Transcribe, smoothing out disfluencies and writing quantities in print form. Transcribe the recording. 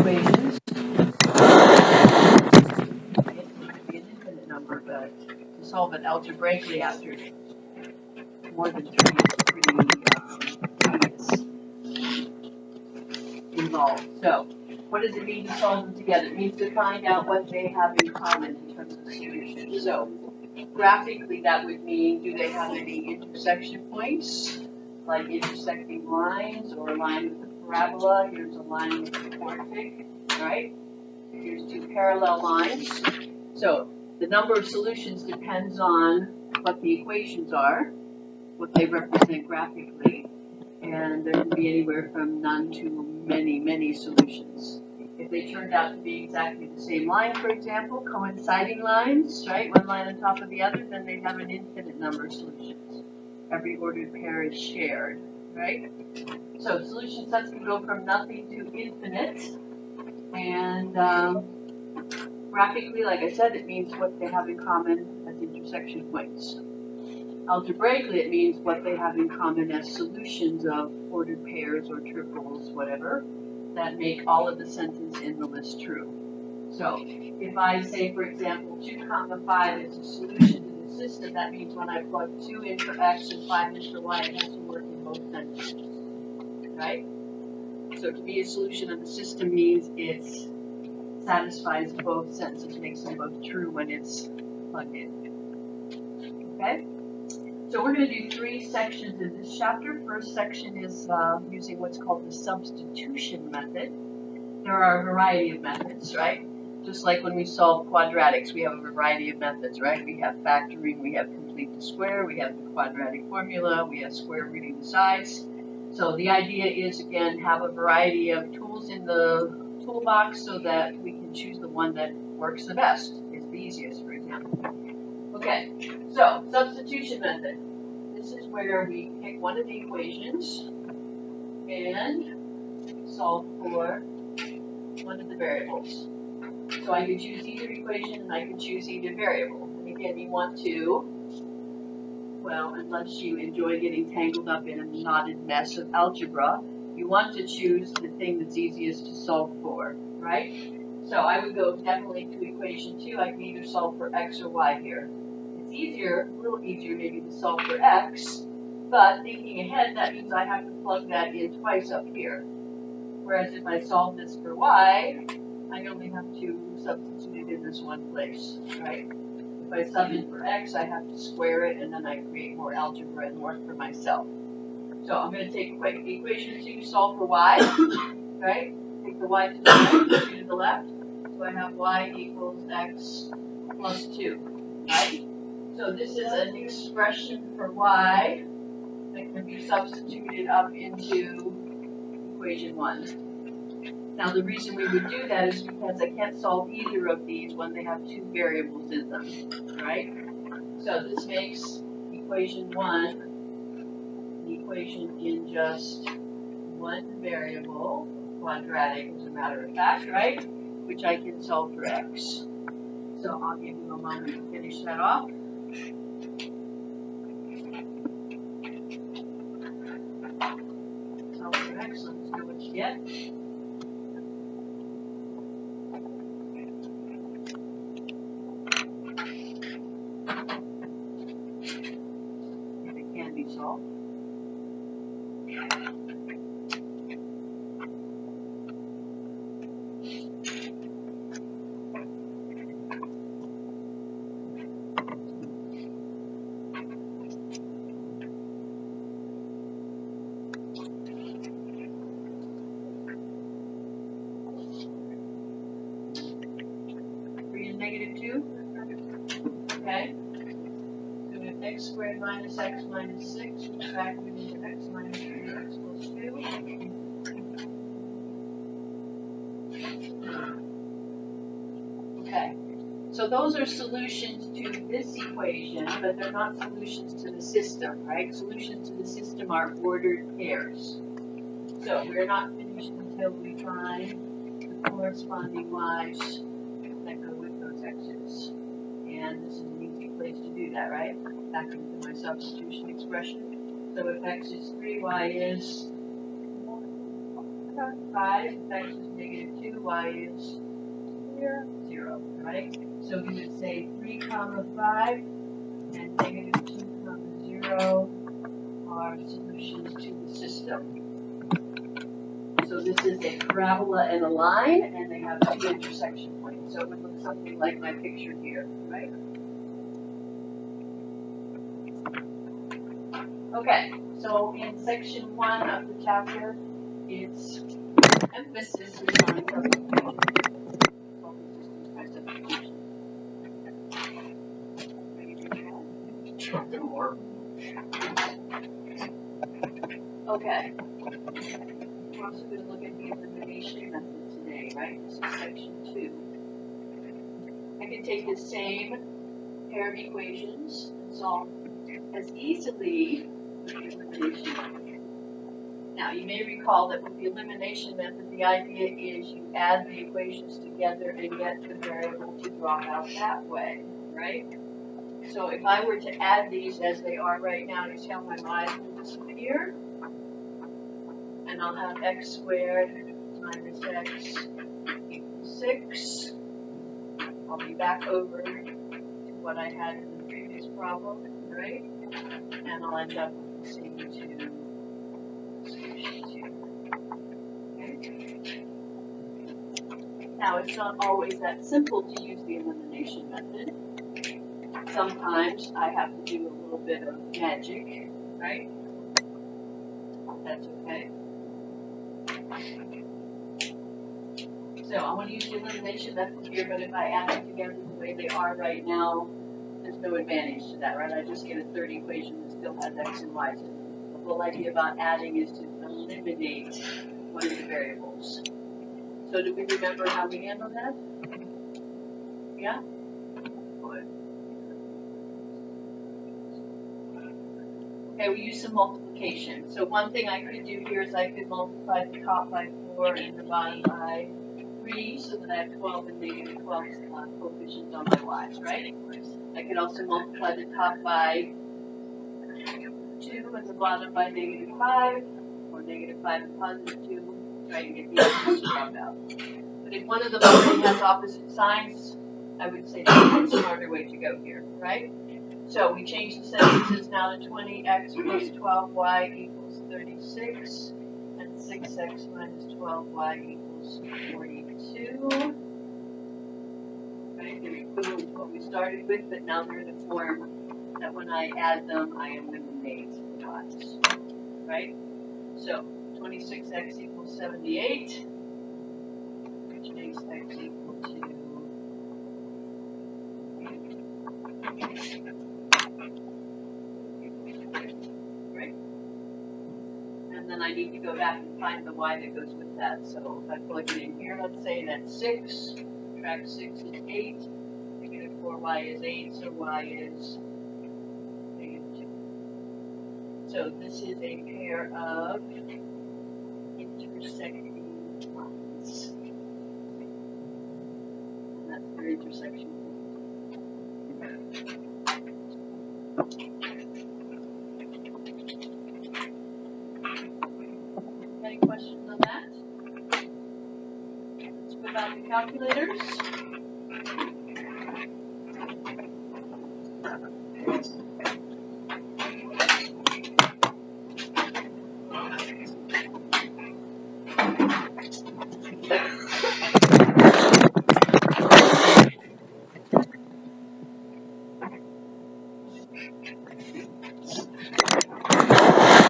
equations. It could be an infinite number, but to solve it algebraically after more than 3 is pretty tedious involved. So, what does it mean to solve them together? It means to find out what they have in common in terms of the solution. So, graphically, that would mean, do they have any intersection points, like intersecting lines, or a line with a parabola? Here's a line with a quartic, right? Here's 2 parallel lines. So, the number of solutions depends on what the equations are, what they represent graphically, and there can be anywhere from none to many, many solutions. If they turned out to be exactly the same line, for example, coinciding lines, right, one line on top of the other, then they have an infinite number of solutions. Every ordered pair is shared, right? So solution sets can go from nothing to infinite, and graphically, like I said, it means what they have in common as intersection points. Algebraically, it means what they have in common as solutions of ordered pairs or triples, whatever, that make all of the sentence in the list true. So, if I say, for example, 2 comma 5 is a solution to the system, that means when I plug 2 in for x and 5 in for y, it has to work in both sentences, right? So, to be a solution of the system means it satisfies both sentences, makes them both true when it's plugged in. Okay? So we're going to do 3 sections in this chapter. First section is using what's called the substitution method. There are a variety of methods, right? Just like when we solve quadratics, we have a variety of methods, right? We have factoring, we have complete the square, we have the quadratic formula, we have square rooting the sides. So the idea is, again, have a variety of tools in the toolbox so that we can choose the one that works the best, is the easiest, for example. Okay, so substitution method. This is where we pick one of the equations and solve for one of the variables. So I can choose either equation and I can choose either variable. And again, you want to, well, unless you enjoy getting tangled up in a knotted mess of algebra, you want to choose the thing that's easiest to solve for, right? So I would go definitely to equation 2. I can either solve for x or y here. It's easier, a little easier maybe to solve for x, but thinking ahead, that means I have to plug that in twice up here. Whereas if I solve this for y, I only have to substitute it in this one place, right? If I sub in for x, I have to square it, and then I create more algebra and work for myself. So I'm going to take equation 2, solve for y, right? Take the y to the right, 2 to the left. So I have y equals x plus 2, right? So this is an expression for y that can be substituted up into equation 1. Now the reason we would do that is because I can't solve either of these when they have 2 variables in them, right? So this makes equation 1 an equation in just one variable, quadratic as a matter of fact, right? Which I can solve for x. So I'll give you a moment to finish that off. Solve for x, let's know what you get. If it can be solved. -2, okay? So we have x squared minus x minus 6, which factored into x minus 3x plus 2. Okay, so those are solutions to this equation, but they're not solutions to the system, right? Solutions to the system are ordered pairs. So we're not finished until we find the corresponding y's that go with those x's. And this is an easy place to do that, right? Back into my substitution expression. So if x is 3, y is 5, x is -2, y is 0, right? So we would say 3 comma 5 and -2 comma 0 are solutions to the system. So this is a parabola and a line, and they have 2 intersection points. So it would look something like my picture here, right? Okay, so in section 1 of the chapter, its emphasis is on specification. Okay. We're also going to look at the elimination method today, right? This is section 2. I can take the same pair of equations and solve as easily with the elimination method. Now, you may recall that with the elimination method, the idea is you add the equations together and get the variable to drop out that way, right? So if I were to add these as they are right now, you see how my y will disappear? And I'll have x squared minus x equals 6. I'll be back over to what I had in the previous problem, right? And I'll end up with the same 2 solutions here. Okay. Now, it's not always that simple to use the elimination method. Sometimes I have to do a little bit of magic, right? That's okay. So I want to use the elimination method here, but if I add them together the way they are right now, there's no advantage to that, right? I just get a third equation that still has x and y. So the whole idea about adding is to eliminate one of the variables. So do we remember how we handle that? Yeah? Okay, we use some multiplication. So one thing I could do here is I could multiply the top by 4 and the bottom by 3, so that I have 12 and -12 coefficients on my y's, right? I could also multiply the top by 2 and the bottom by -5, or -5 and +2, try to get the answers to drop out. But if one of them already has opposite signs, I would say that's a smarter way to go here, right? So we change the sentences now to 20x plus 12y equals 36, and 6x minus 12y equals 42. Right, they're equivalent to what we started with, but now they're in a form that when I add them, I eliminate the y's. Right? So 26x equals 78, which makes x equal to right? And then I need to go back and find the y that goes with that. So if I plug it in here, let's say that's 6, subtract 6 is 8, -4y is 8, so y is -2. So this is a pair of intersecting lines. And that's their intersection. Any questions on that? Let's whip out the calculators.